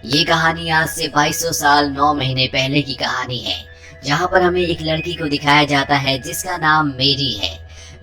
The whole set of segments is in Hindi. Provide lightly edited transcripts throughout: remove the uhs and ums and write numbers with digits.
ये कहानी आज से 2200 साल 9 महीने पहले की कहानी है, जहाँ पर हमें एक लड़की को दिखाया जाता है जिसका नाम मेरी है।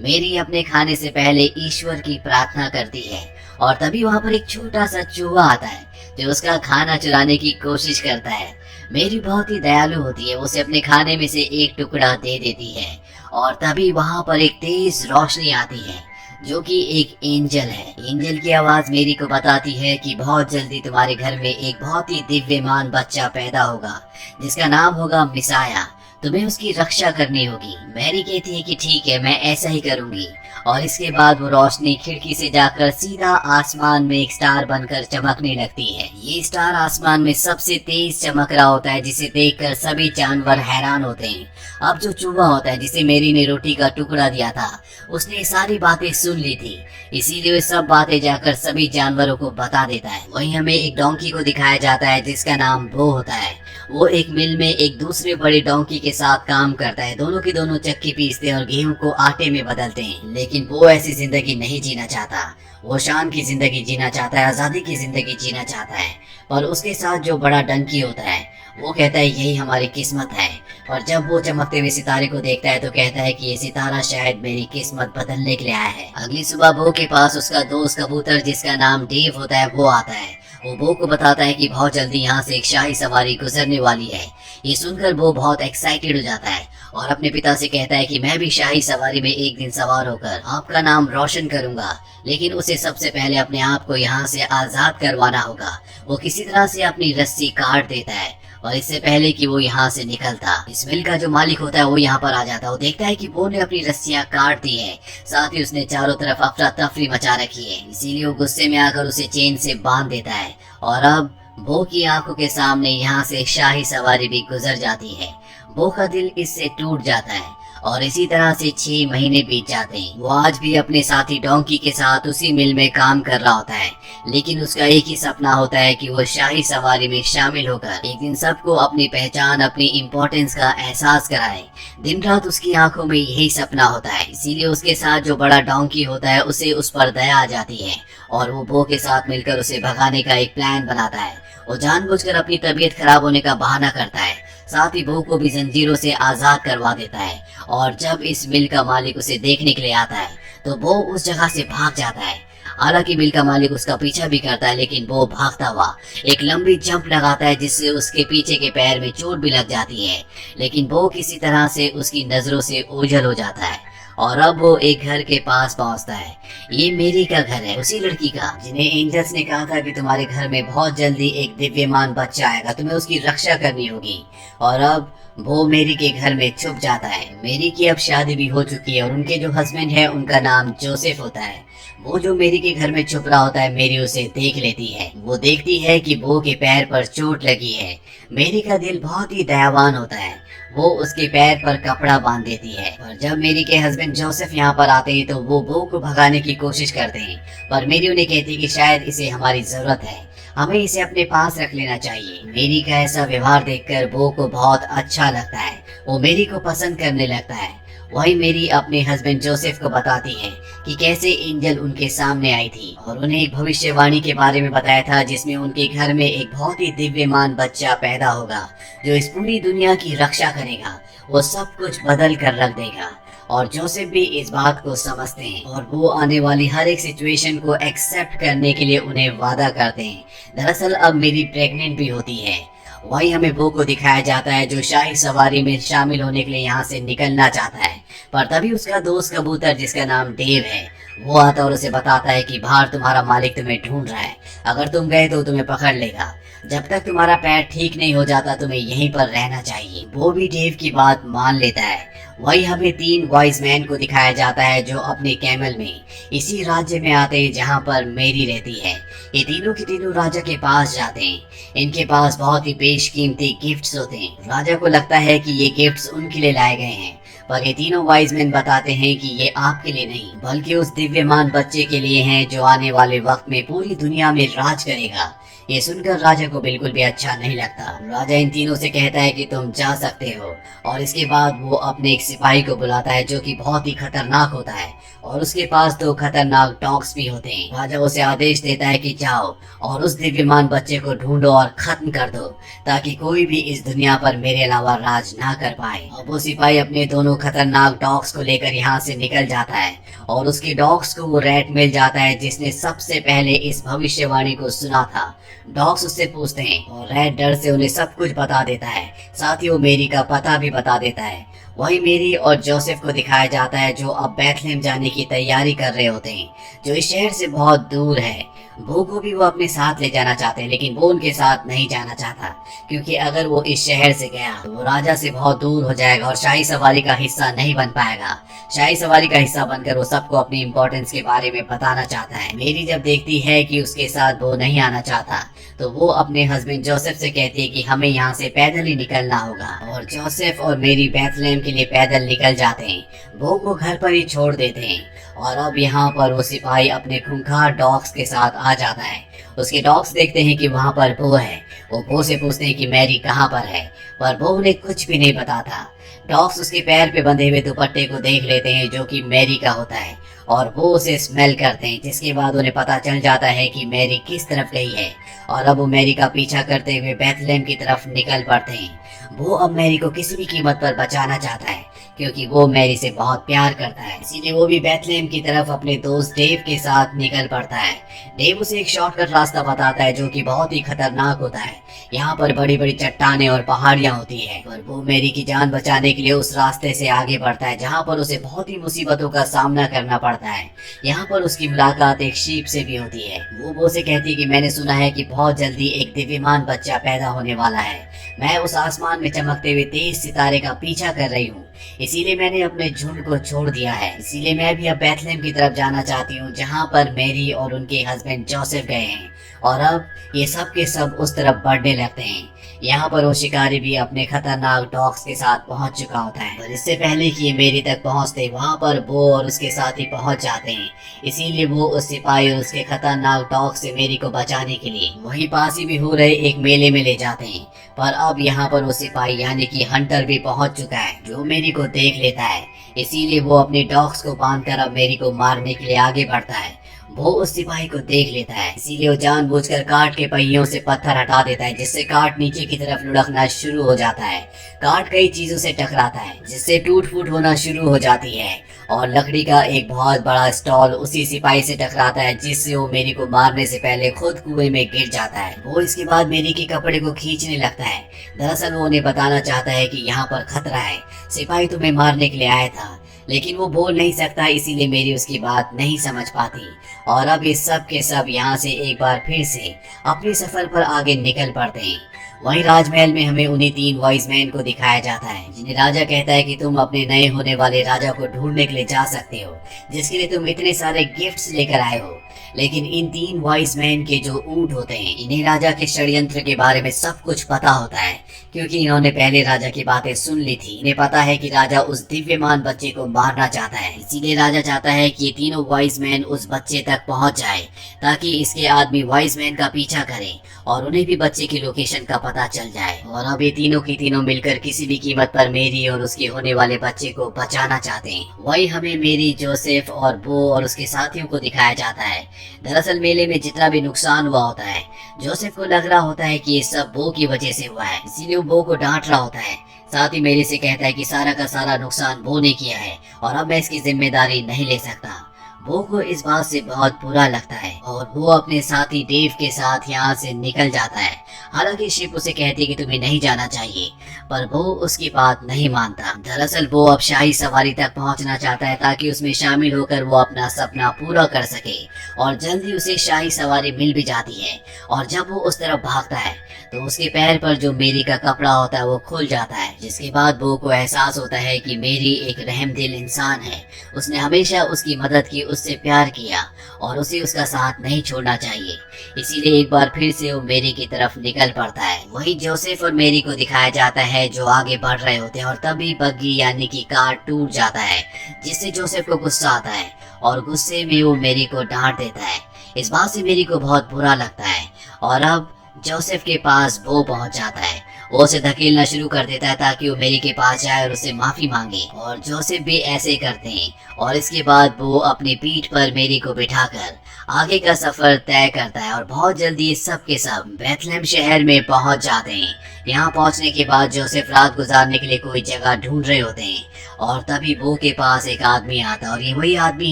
मेरी अपने खाने से पहले ईश्वर की प्रार्थना करती है और तभी वहाँ पर एक छोटा सा चूहा आता है जो उसका खाना चुराने की कोशिश करता है। मेरी बहुत ही दयालु होती है, वो उसे अपने खाने में से एक टुकड़ा दे देती है और तभी वहाँ पर एक तेज रोशनी आती है जो कि एक एंजल है। एंजल की आवाज मेरी को बताती है कि बहुत जल्दी तुम्हारे घर में एक बहुत ही दिव्यमान बच्चा पैदा होगा जिसका नाम होगा मिसाया। तुम्हें उसकी रक्षा करनी होगी। मैरी कहती है कि ठीक है, मैं ऐसा ही करूंगी। और इसके बाद वो रोशनी खिड़की से जाकर सीधा आसमान में एक स्टार बनकर चमकने लगती है। ये स्टार आसमान में सबसे तेज चमक रहा होता है जिसे देखकर सभी जानवर हैरान होते हैं। अब जो चूहा होता है जिसे मेरी ने रोटी का टुकड़ा दिया था, उसने सारी बातें सुन ली थी, इसीलिए सब बातें जाकर सभी जानवरों को बता देता है। वहीं हमें एक डोंकी को दिखाया जाता है जिसका नाम बो होता है। वो एक मिल में एक दूसरे बड़े डोंकी के साथ काम करता है। दोनों की दोनों चक्की पीसते हैं और गेहूं को आटे में बदलते हैं। लेकिन वो ऐसी जिंदगी नहीं जीना चाहता। वो शान की जिंदगी जीना चाहता है, आजादी की जिंदगी जीना चाहता है। पर उसके साथ जो बड़ा डंकी होता है वो कहता है यही हमारी किस्मत है। और जब वो चमकते हुए सितारे को देखता है तो कहता है कि ये सितारा शायद मेरी किस्मत बदलने के लिए आया है। अगली सुबह बो के पास उसका दोस्त कबूतर जिसका नाम डेव होता है वो आता है। वो बो को बताता है कि बहुत जल्दी यहाँ से एक शाही सवारी गुजरने वाली है। ये सुनकर बो बहुत एक्साइटेड हो जाता है और अपने पिता से कहता है कि मैं भी शाही सवारी में एक दिन सवार होकर आपका नाम रोशन करूंगा, लेकिन उसे सबसे पहले अपने आप को यहाँ से आजाद करवाना होगा। वो किसी तरह से अपनी रस्सी काट देता है और इससे पहले कि वो यहाँ से निकलता, इस मिल का जो मालिक होता है वो यहाँ पर आ जाता है। वो देखता है कि बो ने अपनी रस्सियाँ काट दी है, साथ ही उसने चारों तरफ अफरा तफरी मचा रखी है। इसीलिए वो गुस्से में आकर उसे चेन से बांध देता है और अब बो की आंखों के सामने यहाँ से शाही सवारी भी गुजर जाती है। बो का दिल इससे टूट जाता है और इसी तरह से 6 महीने बीत जाते हैं। वो आज भी अपने साथी डोंकी के साथ उसी मिल में काम कर रहा होता है, लेकिन उसका एक ही सपना होता है कि वो शाही सवारी में शामिल होकर एक दिन सबको अपनी पहचान, अपनी इम्पोर्टेंस का एहसास कराए। दिन रात उसकी आंखों में यही सपना होता है। इसीलिए उसके साथ जो बड़ा डोंकी होता है उसे उस पर दया आ जाती है और वो बो के साथ मिलकर उसे भगाने का एक प्लान बनाता है। वो जानबूझकर अपनी तबीयत खराब होने का बहाना करता है, साथ ही बो को भी जंजीरों से आजाद करवा देता है। और जब इस मिल का मालिक उसे देखने के लिए आता है तो बो उस जगह से भाग जाता है। हालांकि मिल का मालिक उसका पीछा भी करता है, लेकिन वो भागता हुआ एक लंबी जंप लगाता है जिससे उसके पीछे के पैर में चोट भी लग जाती है। लेकिन वो किसी तरह से उसकी नजरों से ओझल हो जाता है और अब वो एक घर के पास पहुंचता है। ये मेरी का घर है, उसी लड़की का जिन्हें एंजल्स ने कहा था कि तुम्हारे घर में बहुत जल्दी एक दिव्यमान बच्चा आएगा, तुम्हें उसकी रक्षा करनी होगी। और अब वो मेरी के घर में छुप जाता है। मेरी की अब शादी भी हो चुकी है और उनके जो हस्बैंड है उनका नाम जोसेफ होता है। वो जो मेरी के घर में छुप रहा होता है, मेरी उसे देख लेती है। वो देखती है कि बो के पैर पर चोट लगी है। मेरी का दिल बहुत ही दयावान होता है। वो उसके पैर पर कपड़ा बांध देती है। और जब मेरी के हस्बैंड जोसेफ यहाँ पर आते हैं तो वो बो को भगाने की कोशिश करते हैं, पर मेरी उन्हें कहती है कि शायद इसे हमारी जरूरत है, हमें इसे अपने पास रख लेना चाहिए। मेरी का ऐसा व्यवहार देखकर बो को बहुत अच्छा लगता है। वो मेरी को पसंद करने लगता है। वही मेरी अपने हस्बैंड जोसेफ को बताती है कि कैसे एंजल उनके सामने आई थी और उन्हें एक भविष्यवाणी के बारे में बताया था जिसमें उनके घर में एक बहुत ही दिव्यमान बच्चा पैदा होगा जो इस पूरी दुनिया की रक्षा करेगा। वो सब कुछ बदल कर रख देगा। और जोसेफ भी इस बात को समझते हैं और वो आने वाली हर एक सिचुएशन को एक्सेप्ट करने के लिए उन्हें वादा करते हैं। दरअसल अब मेरी प्रेग्नेंट भी होती है। वही हमें बो को दिखाया जाता है जो शाही सवारी में शामिल होने के लिए यहाँ से निकलना चाहता है, पर तभी उसका दोस्त कबूतर जिसका नाम देव है वो आता और उसे बताता है कि बाहर तुम्हारा मालिक तुम्हें ढूंढ रहा है, अगर तुम गए तो तुम्हें पकड़ लेगा। जब तक तुम्हारा पैर ठीक नहीं हो जाता तुम्हें यहीं पर रहना चाहिए। वो भी देव की बात मान लेता है। वही हमें 3 वाइज मैन को दिखाया जाता है जो अपने कैमल में इसी राज्य में आते हैं जहाँ पर मेरी रहती है। ये तीनों के तीनों राजा के पास जाते हैं। इनके पास बहुत ही बेशकीमती गिफ्ट्स होते हैं। राजा को लगता है कि ये गिफ्ट्स उनके लिए लाए गए हैं, पर ये तीनों वाइज मैन बताते हैं कि ये आपके लिए नहीं बल्कि उस दिव्यमान बच्चे के लिए हैं जो आने वाले वक्त में पूरी दुनिया में राज करेगा। ये सुनकर राजा को बिल्कुल भी अच्छा नहीं लगता। राजा इन तीनों से कहता है कि तुम जा सकते हो, और इसके बाद वो अपने एक सिपाही को बुलाता है जो कि बहुत ही खतरनाक होता है, और उसके पास 2 खतरनाक डॉग्स भी होते हैं। राजा उसे आदेश देता है कि जाओ और उस दिव्यमान बच्चे को ढूंढो और खत्म कर दो, ताकि कोई भी इस दुनिया पर मेरे अलावा राज ना कर पाए। अब वो सिपाही अपने दोनों खतरनाक डॉग्स को लेकर यहाँ से निकल जाता है, और उसके डॉग्स को वो रैट मिल जाता है जिसने सबसे पहले इस भविष्यवाणी को सुना था। डॉग्स उससे पूछते हैं और रैट डर से उन्हें सब कुछ बता देता है, साथ ही वो मेरी का पता भी बता देता है। वही मेरी और जोसेफ को दिखाया जाता है जो अब बैथलेम जाने की तैयारी कर रहे होते हैं, जो इस शहर से बहुत दूर है। बो को भी वो अपने साथ ले जाना चाहते हैं, लेकिन वो उनके साथ नहीं जाना चाहता, क्योंकि अगर वो इस शहर से गया तो वो राजा से बहुत दूर हो जाएगा और शाही सवारी का हिस्सा नहीं बन पाएगा। शाही सवारी का हिस्सा बनकर वो सबको अपनी इम्पोर्टेंस के बारे में बताना चाहता है। मेरी जब देखती है कि उसके साथ वो नहीं आना चाहता, तो वो अपने हस्बैंड जोसेफ से कहती है कि हमें यहाँ से पैदल ही निकलना होगा, और जोसेफ और मेरी बैथलेम के लिए पैदल निकल जाते हैं। बो को घर पर ही छोड़ देते हैं, और अब यहाँ पर वो सिपाही अपने खूंखार डॉग्स के साथ आ जाता है। उसके डॉग्स देखते हैं कि वहाँ पर बो है। वो बो से पूछते हैं कि मैरी कहाँ पर है, पर बो उन्हें कुछ भी नहीं बताता। डॉग्स उसके पैर पे बंधे हुए दुपट्टे को देख लेते हैं जो कि मैरी का होता है, और वो उसे स्मेल करते हैं, जिसके बाद उन्हें पता चल जाता है कि मैरी किस तरफ गई है, और अब वो मैरी का पीछा करते हुए बैथलेम की तरफ निकल पड़ते हैं। वो अब मैरी को किसी भी कीमत पर बचाना चाहता है, क्योंकि वो मैरी से बहुत प्यार करता है। इसीलिए वो भी बैथलेम की तरफ अपने दोस्त डेव के साथ निकल पड़ता है। डेव उसे एक शॉर्टकट रास्ता बताता है जो कि बहुत ही खतरनाक होता है। यहाँ पर बड़ी बड़ी चट्टानें और पहाड़ियाँ होती है, पर वो मैरी की जान बचाने के लिए उस रास्ते से आगे बढ़ता है, जहाँ पर उसे बहुत ही मुसीबतों का सामना करना पड़ता है। यहाँ पर उसकी मुलाकात एक शीप से भी होती है। वो से कहती है कि मैंने सुना है कि बहुत जल्दी एक दिव्यमान बच्चा पैदा होने वाला है। मैं उस आसमान में चमकते हुए तेज सितारे का पीछा कर रही हूँ, इसीलिए मैंने अपने झुंड को छोड़ दिया है। इसीलिए मैं भी अब बैथलेम की तरफ जाना चाहती हूँ, जहाँ पर मैरी और उनके हस्बैंड जोसेफ गए हैं, और अब ये सब के सब उस तरफ बढ़ने लगते हैं। यहाँ पर वो शिकारी भी अपने खतरनाक डॉग्स के साथ पहुंच चुका होता है, पर इससे पहले कि ये मेरी तक पहुंचते वहाँ पर बो और उसके साथी पहुंच जाते हैं। इसीलिए वो उस सिपाही और उसके खतरनाक डॉग से मेरी को बचाने के लिए वहीं पास ही भी हो रहे एक मेले में ले जाते हैं। पर अब यहाँ पर वो सिपाही यानी कि हंटर भी पहुंच चुका है, जो मेरी को देख लेता है। इसीलिए वो अपने डॉग्स को बांधकर अब मेरी को मारने के लिए आगे बढ़ता है। वो उस सिपाही को देख लेता है, इसीलिए वो जानबूझकर कार्ट के पहियों से पत्थर हटा देता है, जिससे कार्ट नीचे की तरफ लुढ़कना शुरू हो जाता है। कार्ट कई चीजों से टकराता है, जिससे टूट फूट होना शुरू हो जाती है, और लकड़ी का एक बहुत बड़ा स्टॉल उसी सिपाही से टकराता है, जिससे वो मेरी को मारने से पहले खुद कुएं में गिर जाता है। वो इसके बाद मेरी के कपड़े को खींचने लगता है। दरअसल वो उन्हें बताना चाहता है कि यहाँ पर खतरा है, सिपाही तुम्हें मारने के लिए आया था, लेकिन वो बोल नहीं सकता, इसीलिए मेरी उसकी बात नहीं समझ पाती। और अब ये सब के सब यहाँ से एक बार फिर से अपने सफर पर आगे निकल पड़ते हैं। वहीं राजमहल में हमें उन्हीं 3 वाइज मैन को दिखाया जाता है, जिन्हें राजा कहता है कि तुम अपने नए होने वाले राजा को ढूंढने के लिए जा सकते हो, जिसके लिए तुम इतने सारे गिफ्ट्स लेकर आए हो। लेकिन इन 3 वाइज मैन के जो ऊंट होते हैं, इन्हें राजा के षड्यंत्र के बारे में सब कुछ पता होता है, क्योंकि इन्होंने पहले राजा की बातें सुन ली थी। इन्हें पता है कि राजा उस दिव्यमान बच्चे को मारना चाहता है, इसीलिए राजा चाहता है कि ये तीनों वाइज मैन उस बच्चे तक पहुंच जाए, ताकि इसके आदमी वाइज मैन का पीछा करें और उन्हें भी बच्चे की लोकेशन का पता चल जाए। और अब ये तीनों की तीनों मिलकर किसी भी कीमत पर मेरी और उसके होने वाले बच्चे को बचाना चाहते हैं। वही हमें मेरी, जोसेफ और बो और उसके साथियों को दिखाया जाता है। दरअसल मेले में जितना भी नुकसान हुआ होता है, जोसेफ को लग रहा होता है कि ये सब बो की वजह से हुआ है, इसीलिए वो बो को डांट रहा होता है। साथ ही मेरे से कहता है कि सारा का सारा नुकसान बो ने किया है और अब मैं इसकी जिम्मेदारी नहीं ले सकता। बो को इस बात से बहुत बुरा लगता है और वो अपने साथी डेव के साथ यहाँ से निकल जाता है। हालांकि शिप उसे कहती है कि तुम्हें नहीं जाना चाहिए, पर वो उसकी बात नहीं मानता। दरअसल वो अब शाही सवारी तक पहुँचना चाहता है, ताकि उसमें शामिल होकर वो अपना सपना पूरा कर सके, और जल्दी उसे शाही सवारी मिल भी जाती है। और जब वो उस तरफ भागता है तो उसके पैर पर जो मेरी का कपड़ा होता है वो खुल जाता है, जिसके बाद बो को एहसास होता है कि मेरी एक रहमदिल इंसान है, उसने हमेशा उसकी मदद की, उससे प्यार किया और उसे उसका साथ नहीं छोड़ना चाहिए। इसीलिए एक बार फिर से वो मेरी की तरफ निकल पड़ता है। वहीं जोसेफ और मेरी को दिखाया जाता है जो आगे बढ़ रहे होते हैं, और तभी बग्गी यानी कि कार टूट जाता है, जिससे जोसेफ को गुस्सा आता है और गुस्से में वो मेरी को डांट देता है। इस बात से मेरी को बहुत बुरा लगता है और अब जोसेफ के पास वो पहुंच जाता है। वो उसे धकेलना शुरू कर देता है ताकि वो मेरी के पास जाए और उससे माफी मांगे, और जोसेफ भी ऐसे ही करते हैं। और इसके बाद वो अपनी पीठ पर मेरी को बिठाकर आगे का सफर तय करता है और बहुत जल्दी सब के सब बेथलेहम शहर में पहुंच जाते हैं। यहाँ पहुंचने के बाद जोसेफ रात गुजारने के लिए कोई जगह ढूंढ रहे होते हैं, और तभी बो के पास एक आदमी आता है, और ये वही आदमी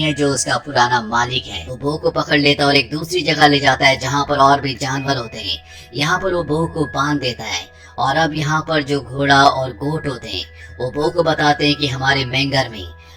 है जो उसका पुराना मालिक है। वो बो को पकड़ लेता है और एक दूसरी जगह ले जाता है जहाँ पर और भी जानवर होते हैं। यहाँ पर वो बो को बांध देता है, और अब यहाँ पर जो घोड़ा और गोट होते हैं वो बो को बताते हैं कि हमारे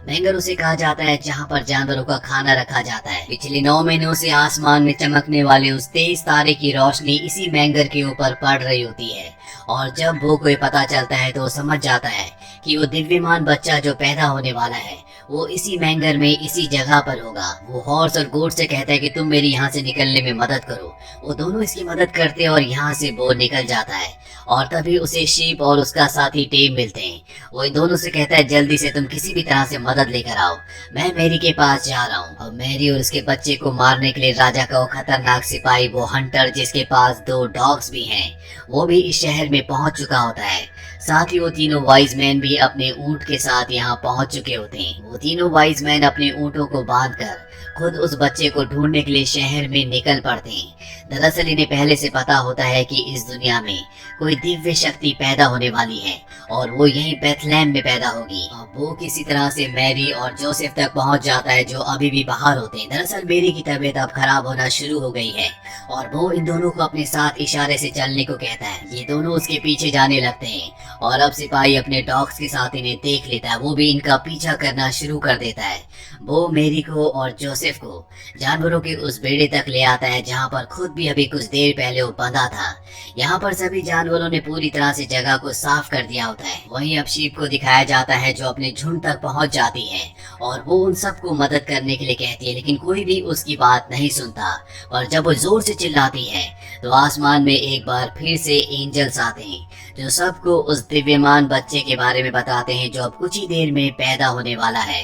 मैंगर उसे कहा जाता है जहाँ पर जानवरों का खाना रखा जाता है। पिछले 9 महीनों से आसमान में चमकने वाले उस तेज तारे की रोशनी इसी मैंगर के ऊपर पड़ रही होती है, और जब वो को पता चलता है तो वो समझ जाता है कि वो दिव्यमान बच्चा जो पैदा होने वाला है वो इसी मैंगर में इसी जगह पर होगा। वो हॉर्स और गोट से कहता है कि तुम मेरी यहाँ से निकलने में मदद करो। वो दोनों इसकी मदद करते हैं और यहाँ से वो निकल जाता है, और तभी उसे शीप और उसका साथी टेम मिलते हैं। वो इन दोनों से कहता है जल्दी से तुम किसी भी तरह से मदद लेकर आओ, मैं मैरी के पास जा रहा हूँ। और मैरी और उसके बच्चे को मारने के लिए राजा का वो खतरनाक सिपाही, वो हंटर जिसके पास 2 डॉग्स भी हैं, वो भी इस शहर में पहुंच चुका होता है। साथ ही वो तीनों वाइज मैन भी अपने ऊंट के साथ यहाँ पहुंच चुके होते हैं। वो तीनों वाइज मैन अपने ऊंटों को बांधकर खुद उस बच्चे को ढूंढने के लिए शहर में निकल पड़ते हैं। दरअसल इन्हें पहले से पता होता है कि इस दुनिया में कोई दिव्य शक्ति पैदा होने वाली है, और वो यहीं बेथलेहम में पैदा होगी। अब वो किसी तरह से मैरी और जोसेफ तक पहुंच जाता है जो अभी भी बाहर होते हैं। दरअसल मैरी की तबीयत अब खराब होना शुरू हो गई है, और वो इन दोनों को अपने साथ इशारे से चलने को कहता है। ये दोनों उसके पीछे जाने लगते हैं, और अब सिपाही अपने डॉग्स के साथ इन्हें देख लेता है। वो भी इनका पीछा करना शुरू कर देता है। वो मैरी को और जोसेफ को जानवरों के उस बेड़े तक ले आता है जहाँ पर खुद भी अभी कुछ देर पहले वो बंधा था। यहाँ पर सभी जानवरों ने पूरी तरह से जगह को साफ कर दिया होता है। वहीं अब शीप को दिखाया जाता है जो अपने झुंड तक पहुंच जाती है, और वो उन सबको मदद करने के लिए कहती है, लेकिन कोई भी उसकी बात नहीं सुनता। और जब वो जोर से चिल्लाती है तो आसमान में एक बार फिर से एंजल्स आते हैं जो सबको उस दिव्यमान बच्चे के बारे में बताते हैं जो अब कुछ ही देर में पैदा होने वाला है।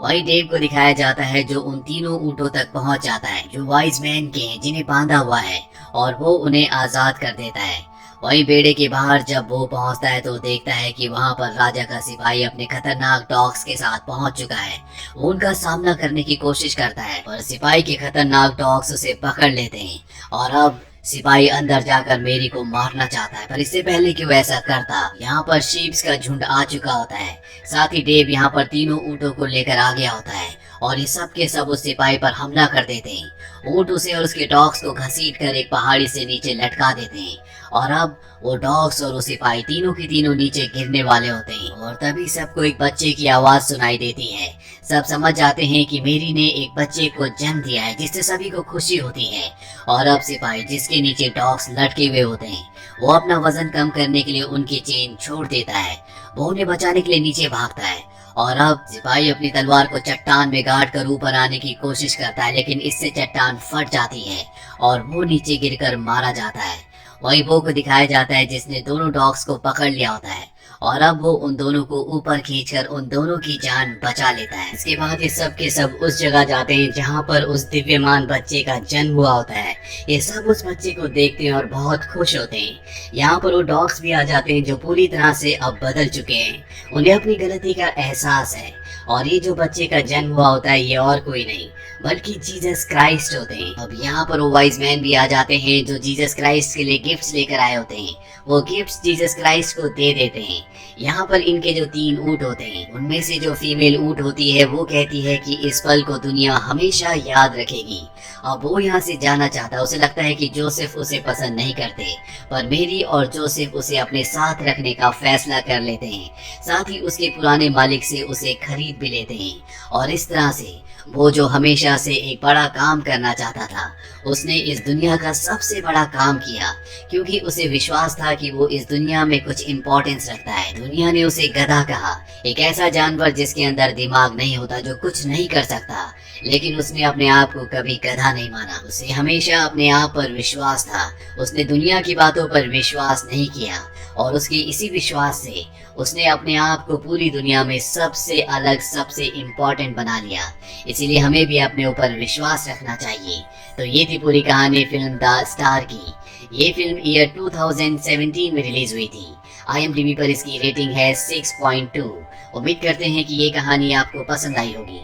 वहीं डेव को दिखाया जाता है जो उन तीनों ऊंटों तक पहुंच जाता है जो वाइज मैन के हैं जिन्हें बांधा हुआ है, और वो उन्हें आजाद कर देता है। वहीं बेड़े के बाहर जब वो पहुंचता है तो देखता है कि वहां पर राजा का सिपाही अपने खतरनाक डॉग्स के साथ पहुंच चुका है। वो उनका सामना करने की कोशिश करता है, पर सिपाही के खतरनाक डॉग्स उसे पकड़ लेते हैं, और अब सिपाही अंदर जाकर मेरी को मारना चाहता है, पर इससे पहले कि वो ऐसा करता, यहाँ पर शीप्स का झुंड आ चुका होता है। साथ ही डेव यहाँ पर तीनों ऊँटों को लेकर आ गया होता है, और ये सब के सब उस सिपाही पर हमला कर देते हैं। ऊँट उसे और उसके डॉग्स को घसीट कर एक पहाड़ी से नीचे लटका देते हैं, और अब वो डॉग्स और वो सिपाही तीनों के तीनों नीचे गिरने वाले होते हैं। और तभी सबको एक बच्चे की आवाज सुनाई देती है। सब समझ जाते हैं कि मेरी ने एक बच्चे को जन्म दिया है, जिससे सभी को खुशी होती है। और अब सिपाही जिसके नीचे डॉग्स लटके हुए होते हैं वो अपना वजन कम करने के लिए उनकी चेन छोड़ देता है। वो उन्हें बचाने के लिए नीचे भागता है, और अब सिपाही अपनी तलवार को चट्टान में गाड़ कर ऊपर आने की कोशिश करता है, लेकिन इससे चट्टान फट जाती है और वो नीचे गिरकर मारा जाता है। वही वो को दिखाया जाता है जिसने दोनों डॉग्स को पकड़ लिया होता है, और अब वो उन दोनों को ऊपर खींचकर उन दोनों की जान बचा लेता है। इसके बाद ये सब के सब उस जगह जाते हैं जहाँ पर उस दिव्यमान बच्चे का जन्म हुआ होता है। ये सब उस बच्चे को देखते हैं और बहुत खुश होते हैं। यहाँ पर वो डॉग्स भी आ जाते हैं जो पूरी तरह से अब बदल चुके हैं। उन्हें अपनी गलती का एहसास है, और ये जो बच्चे का जन्म हुआ होता है ये और कोई नहीं बल्कि जीसस क्राइस्ट होते हैं। अब यहाँ पर वो वाइज मैन भी आ जाते हैं जो जीसस क्राइस्ट के लिए गिफ्ट्स लेकर आए होते हैं। वो गिफ्ट्स जीसस क्राइस्ट को दे देते हैं। यहाँ पर इनके जो 3 ऊँट होते हैं उनमें से जो फीमेल ऊँट होती है वो कहती है कि इस पल को दुनिया हमेशा याद रखेगी। अब वो यहाँ से जाना चाहता है। उसे लगता है कि जोसेफ उसे पसंद नहीं करते, पर मेरी और जोसेफ उसे अपने साथ रखने का फैसला कर लेते हैं। साथ ही उसके पुराने मालिक से उसे खरीद भी लेते हैं, और इस तरह से वो जो हमेशा से एक बड़ा काम करना चाहता था उसने इस दुनिया का सबसे बड़ा काम किया, क्योंकि उसे विश्वास था कि वो इस दुनिया में कुछ इम्पोर्टेंस रखता है। दुनिया ने उसे गधा कहा, एक ऐसा जानवर जिसके अंदर दिमाग नहीं होता, जो कुछ नहीं कर सकता, लेकिन उसने अपने आप को कभी गधा नहीं माना। उसे हमेशा अपने आप पर विश्वास था। उसने दुनिया की बातों पर विश्वास नहीं किया, और उसके इसी विश्वास से उसने अपने आप को पूरी दुनिया में सबसे अलग, सबसे इम्पोर्टेंट बना लिया। इसीलिए हमें भी अपने ऊपर विश्वास रखना चाहिए। तो ये थी पूरी कहानी फिल्म द स्टार की। ये फिल्म ईयर 2017 में रिलीज हुई थी। IMDb पर इसकी रेटिंग है 6.2। उम्मीद करते हैं कि ये कहानी आपको पसंद आई होगी।